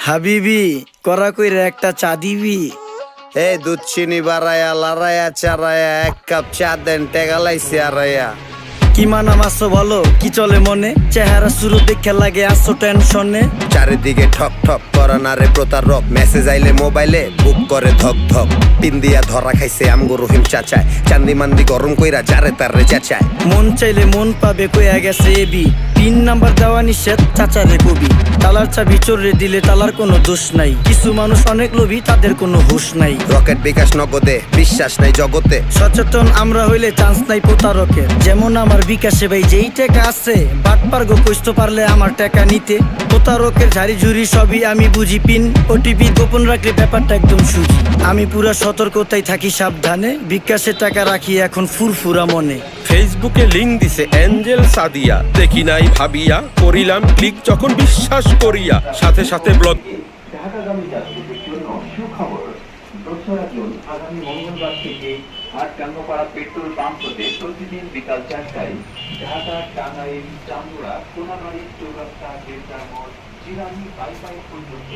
হাবিবি করা কইরা একটা চা দিবি। এই দুধ চিনি বাড়ায়া লড়াইয়া চারায়া এক কাপ চা দেন টেগালাইছি আড়াইয়া। কি মানা মাসো বলো কি চলে মনে, চেহারা শুরু দেখে লাগে আসো টেনশনে। চারিদিকে ঠক ঠক করা না রে প্রতারক, মেসেজ আইলে মোবাইলে বুক করে ধক ধক। পিন দিয়া ধরা খাইছে আমগো রহিম চাচায়, চান্দি মান্দি গরম কইরা যারে তারে চেঁচায়। মন চাইলে মন পাবে কইয়া গেছে এবি, পিন নাম্বার দেওয়া নিষেধ চাচারে কবি। তালার চাবি চোরে দিলে তালার কোনো দোষ নাই, কিছু মানুষ অনেক লোভী তাদের কোনো হুঁশ নাই। রকেট বিকাশ নগদে বিশ্বাস নাই জগতে, সচেতন আমরা হইলে চান্স নাই প্রতারকের। যেমন আমার বিকাশে ভাই যেই টাকা আছে, বাট পারগো কইতে পারলে আমার টাকা নিতে। প্রতারকের ঝাড়ি ঝুড়ি সবই আমি বুঝি, পিন ওটিপি গোপন রাখলে ব্যাপারটা একদম সুজি। আমি পুরা সতর্কতায় থাকি সাবধানে, বিকাশে টাকা রাখি এখন ফুরফুরা মনে। ফেসবুকে লিংক দিছে অ্যাঞ্জেল সাদিয়া, দেখি নাই ভাবিয়া করিলাম ক্লিক যখন বিশ্বাস করিয়া, সাথে সাথে ব্লক। ঢাকাগামী যাত্রীদের জন্য সুখবর। 2রা জুন আগামী মঙ্গলবার থেকে আটকান্নপাড়া পেট্রোল পাম্প হতে প্রতিদিন বিকাল 4টায় ঢাকা, টাঙ্গাইল, চান্দুরা, কোনাবাড়ি, চৌরাস্তা, দেবদার মোড়, জিরানি, বাইপাই পর্যন্ত